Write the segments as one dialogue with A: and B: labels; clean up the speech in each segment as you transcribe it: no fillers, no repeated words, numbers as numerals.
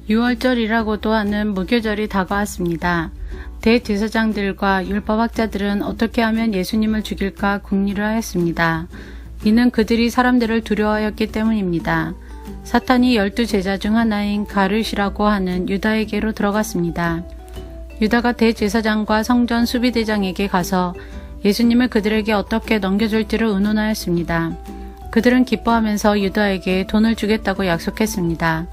A: 유월절이라고도 하는 무교절이 다가왔습니다. 대제사장들과 율법학자들은 어떻게 하면 예수님을 죽일까 궁리를 하였습니다. 이는 그들이 사람들을 두려워하였기 때문입니다. 사탄이 12제자 중 하나인 가룟이라고 하는 유다에게로 들어갔습니다. 유다가 대제사장과 성전 수비대장에게 가서 예수님을 그들에게 어떻게 넘겨줄지를 의논하였습니다. 그들은 기뻐하면서 유다에게 돈을 주겠다고 약속했습니다.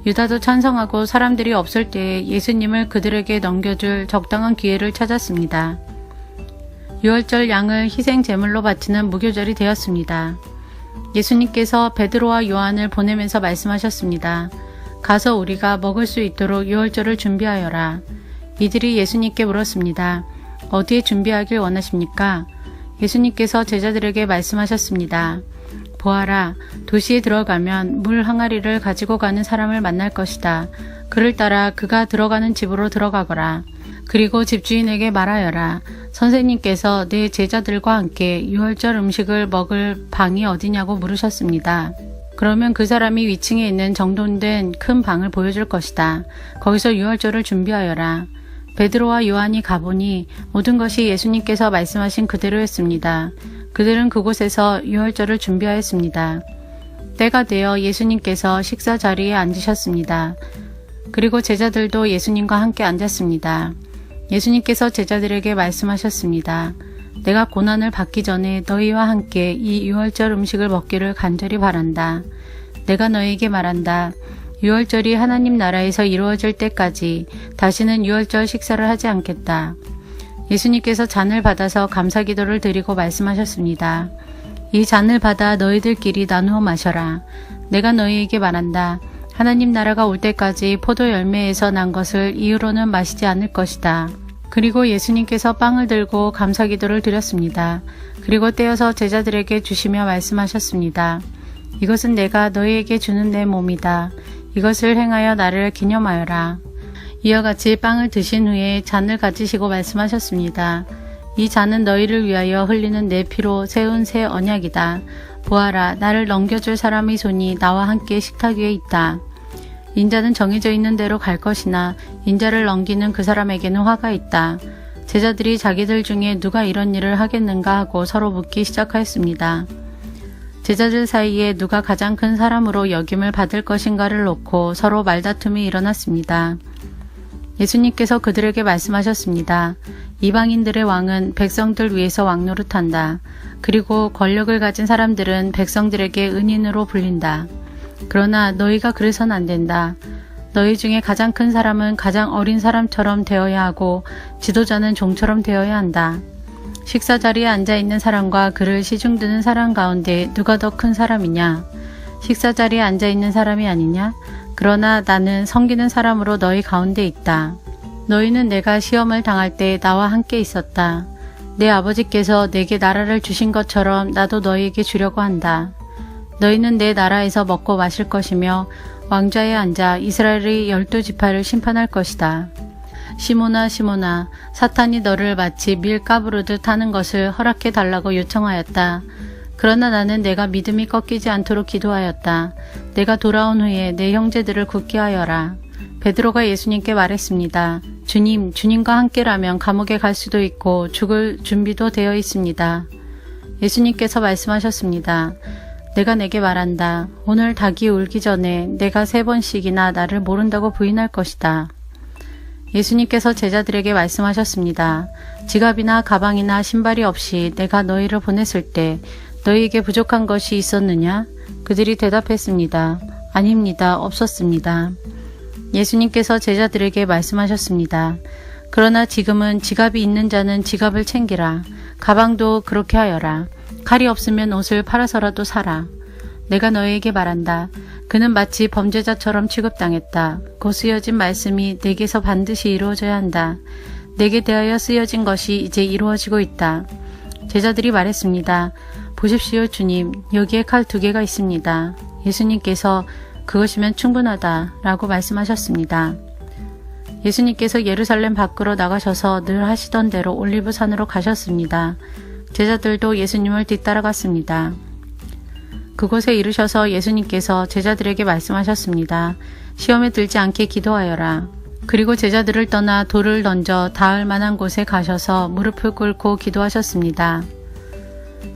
A: 유다도 찬성하고 사람들이 없을 때에 예수님을 그들에게 넘겨줄 적당한 기회를 찾았습니다. 유월절 양을 희생 제물로 바치는 무교절이 되었습니다. 예수님께서 베드로와 요한을 보내면서 말씀하셨습니다. 가서 우리가 먹을 수 있도록 유월절을 준비하여라. 이들이 예수님께 물었습니다. 어디에 준비하길 원하십니까? 예수님께서 제자들에게 말씀하셨습니다. 보아라, 도시에 들어가면 물 항아리를 가지고 가는 사람을 만날 것이다. 그를 따라 그가 들어가는 집으로 들어가거라. 그리고 집주인에게 말하여라. 선생님께서 내 제자들과 함께 유월절 음식을 먹을 방이 어디냐고 물으셨습니다. 그러면 그 사람이 위층에 있는 정돈된 큰 방을 보여줄 것이다. 거기서 유월절을 준비하여라. 베드로와 요한이 가보니 모든 것이 예수님께서 말씀하신 그대로였습니다. 그들은 그곳에서 유월절을 준비하였습니다. 때가 되어 예수님께서 식사 자리에 앉으셨습니다. 그리고 제자들도 예수님과 함께 앉았습니다. 예수님께서 제자들에게 말씀하셨습니다. 내가 고난을 받기 전에 너희와 함께 이 유월절 음식을 먹기를 간절히 바란다. 내가 너희에게 말한다. 유월절이 하나님 나라에서 이루어질 때까지 다시는 유월절 식사를 하지 않겠다. 예수님께서 잔을 받아서 감사기도를 드리고 말씀하셨습니다. 이 잔을 받아 너희들끼리 나누어 마셔라. 내가 너희에게 말한다. 하나님 나라가 올 때까지 포도 열매에서 난 것을 이후로는 마시지 않을 것이다. 그리고 예수님께서 빵을 들고 감사기도를 드렸습니다. 그리고 떼어서 제자들에게 주시며 말씀하셨습니다. 이것은 내가 너희에게 주는 내 몸이다. 이것을 행하여 나를 기념하여라. 이와 같이 빵을 드신 후에 잔을 가지시고 말씀하셨습니다. 이 잔은 너희를 위하여 흘리는 내 피로 세운 새 언약이다. 보아라, 나를 넘겨줄 사람의 손이 나와 함께 식탁 위에 있다. 인자는 정해져 있는 대로 갈 것이나 인자를 넘기는 그 사람에게는 화가 있다. 제자들이 자기들 중에 누가 이런 일을 하겠는가 하고 서로 묻기 시작하였습니다. 제자들 사이에 누가 가장 큰 사람으로 여김을 받을 것인가를 놓고 서로 말다툼이 일어났습니다. 예수님께서 그들에게 말씀하셨습니다. 이방인들의 왕은 백성들 위에서 왕노릇한다. 그리고 권력을 가진 사람들은 백성들에게 은인으로 불린다. 그러나 너희가 그래서는 안 된다. 너희 중에 가장 큰 사람은 가장 어린 사람처럼 되어야 하고 지도자는 종처럼 되어야 한다. 식사 자리에 앉아있는 사람과 그를 시중드는 사람 가운데 누가 더 큰 사람이냐? 식사 자리에 앉아있는 사람이 아니냐? 그러나 나는 섬기는 사람으로 너희 가운데 있다. 너희는 내가 시험을 당할 때 나와 함께 있었다. 내 아버지께서 내게 나라를 주신 것처럼 나도 너희에게 주려고 한다. 너희는 내 나라에서 먹고 마실 것이며 왕좌에 앉아 이스라엘의 12지파를 심판할 것이다. 시몬아 시몬아, 사탄이 너를 마치 밀 까부르듯 하는 것을 허락해 달라고 요청하였다. 그러나 나는 내가 믿음이 꺾이지 않도록 기도하였다. 내가 돌아온 후에 내 형제들을 굳게 하여라. 베드로가 예수님께 말했습니다. 주님, 주님과 함께라면 감옥에 갈 수도 있고 죽을 준비도 되어 있습니다. 예수님께서 말씀하셨습니다. 내가 내게 말한다. 오늘 닭이 울기 전에 내가 3번씩이나 나를 모른다고 부인할 것이다. 예수님께서 제자들에게 말씀하셨습니다. 지갑이나 가방이나 신발이 없이 내가 너희를 보냈을 때 너희에게 부족한 것이 있었느냐? 그들이 대답했습니다. 아닙니다. 없었습니다. 예수님께서 제자들에게 말씀하셨습니다. 그러나 지금은 지갑이 있는 자는 지갑을 챙기라. 가방도 그렇게 하여라. 칼이 없으면 옷을 팔아서라도 사라. 내가 너희에게 말한다. 그는 마치 범죄자처럼 취급당했다. 곧 쓰여진 말씀이 내게서 반드시 이루어져야 한다. 내게 대하여 쓰여진 것이 이제 이루어지고 있다. 제자들이 말했습니다. 보십시오 주님, 여기에 칼 2개가 있습니다. 예수님께서 그것이면 충분하다 라고 말씀하셨습니다. 예수님께서 예루살렘 밖으로 나가셔서 늘 하시던 대로 올리브산으로 가셨습니다. 제자들도 예수님을 뒤따라갔습니다. 그곳에 이르셔서 예수님께서 제자들에게 말씀하셨습니다. 시험에 들지 않게 기도하여라. 그리고 제자들을 떠나 돌을 던져 닿을 만한 곳에 가셔서 무릎을 꿇고 기도하셨습니다.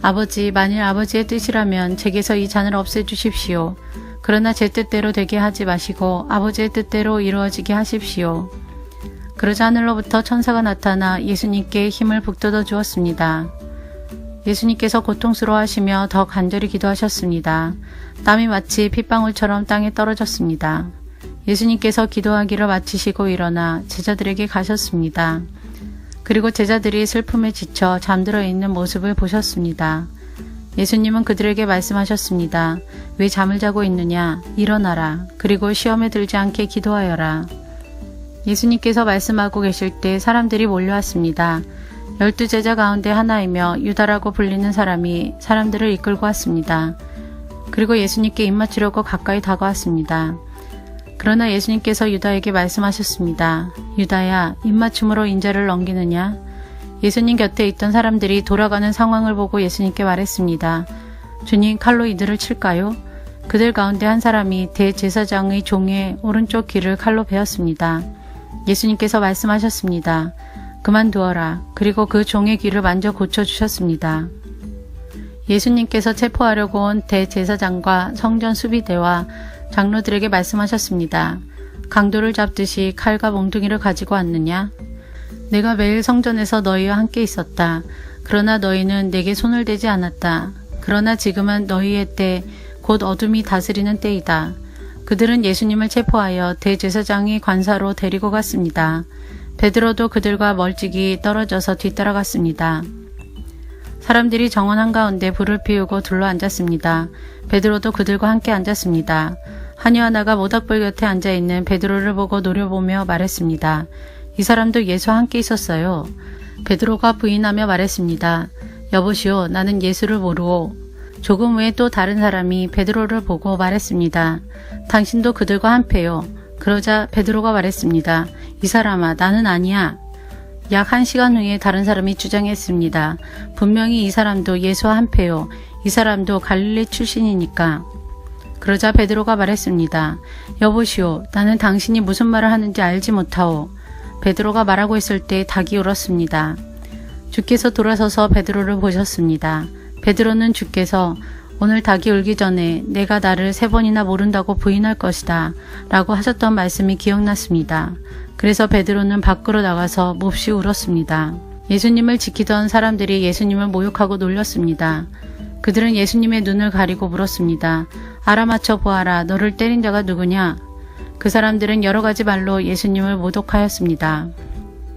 A: 아버지, 만일 아버지의 뜻이라면 제게서 이 잔을 없애주십시오. 그러나 제 뜻대로 되게 하지 마시고 아버지의 뜻대로 이루어지게 하십시오. 그러자 하늘로부터 천사가 나타나 예수님께 힘을 북돋아 주었습니다. 예수님께서 고통스러워하시며 더 간절히 기도하셨습니다. 땀이 마치 핏방울처럼 땅에 떨어졌습니다. 예수님께서 기도하기를 마치시고 일어나 제자들에게 가셨습니다. 그리고 제자들이 슬픔에 지쳐 잠들어 있는 모습을 보셨습니다. 예수님은 그들에게 말씀하셨습니다. 왜 잠을 자고 있느냐? 일어나라. 그리고 시험에 들지 않게 기도하여라. 예수님께서 말씀하고 계실 때 사람들이 몰려왔습니다. 12제자 가운데 하나이며 유다라고 불리는 사람이 사람들을 이끌고 왔습니다. 그리고 예수님께 입맞추려고 가까이 다가왔습니다. 그러나 예수님께서 유다에게 말씀하셨습니다. 유다야, 입맞춤으로 인자를 넘기느냐? 예수님 곁에 있던 사람들이 돌아가는 상황을 보고 예수님께 말했습니다. 주님, 칼로 이들을 칠까요? 그들 가운데 한 사람이 대제사장의 종의 오른쪽 귀를 칼로 베었습니다. 예수님께서 말씀하셨습니다. 그만두어라. 그리고 그 종의 귀를 만져 고쳐주셨습니다. 예수님께서 체포하려고 온 대제사장과 성전 수비대와 장로들에게 말씀하셨습니다. 강도를 잡듯이 칼과 몽둥이를 가지고 왔느냐? 내가 매일 성전에서 너희와 함께 있었다. 그러나 너희는 내게 손을 대지 않았다. 그러나 지금은 너희의 때, 곧 어둠이 다스리는 때이다. 그들은 예수님을 체포하여 대제사장이 관사로 데리고 갔습니다. 베드로도 그들과 멀찍이 떨어져서 뒤따라갔습니다. 사람들이 정원 한가운데 불을 피우고 둘러앉았습니다. 베드로도 그들과 함께 앉았습니다. 하녀 하나가 모닥불 곁에 앉아있는 베드로를 보고 노려보며 말했습니다. 이 사람도 예수와 함께 있었어요. 베드로가 부인하며 말했습니다. 여보시오, 나는 예수를 모르오. 조금 후에 또 다른 사람이 베드로를 보고 말했습니다. 당신도 그들과 한패요. 그러자 베드로가 말했습니다. 이 사람아, 나는 아니야. 약 1시간 후에 다른 사람이 주장했습니다. 분명히 이 사람도 예수와 한패요. 이 사람도 갈릴리 출신이니까. 그러자 베드로가 말했습니다. 여보시오, 나는 당신이 무슨 말을 하는지 알지 못하오. 베드로가 말하고 있을 때 닭이 울었습니다. 주께서 돌아서서 베드로를 보셨습니다. 베드로는 주께서 오늘 닭이 울기 전에 내가 나를 3번이나 모른다고 부인할 것이다 라고 하셨던 말씀이 기억났습니다. 그래서 베드로는 밖으로 나가서 몹시 울었습니다. 예수님을 지키던 사람들이 예수님을 모욕하고 놀렸습니다. 그들은 예수님의 눈을 가리고 물었습니다. 알아맞혀 보아라. 너를 때린 자가 누구냐? 그 사람들은 여러 가지 말로 예수님을 모독하였습니다.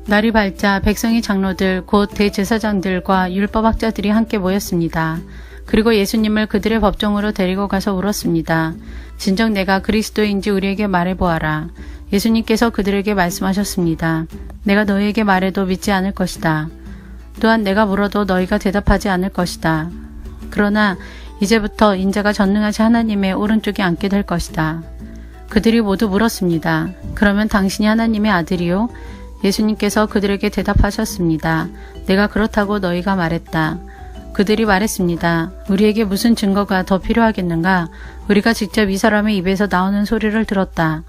A: 날이 밝자 백성의 장로들 곧 대제사장들과 율법학자들이 함께 모였습니다. 그리고 예수님을 그들의 법정으로 데리고 가서 물었습니다. 진정 내가 그리스도인지 우리에게 말해보아라. 예수님께서 그들에게 말씀하셨습니다. 내가 너희에게 말해도 믿지 않을 것이다. 또한 내가 물어도 너희가 대답하지 않을 것이다. 그러나 이제부터 인자가 전능하신 하나님의 오른쪽에 앉게 될 것이다. 그들이 모두 물었습니다. 그러면 당신이 하나님의 아들이요? 예수님께서 그들에게 대답하셨습니다. 내가 그렇다고 너희가 말했다. 그들이 말했습니다. 우리에게 무슨 증거가 더 필요하겠는가? 우리가 직접 이 사람의 입에서 나오는 소리를 들었다.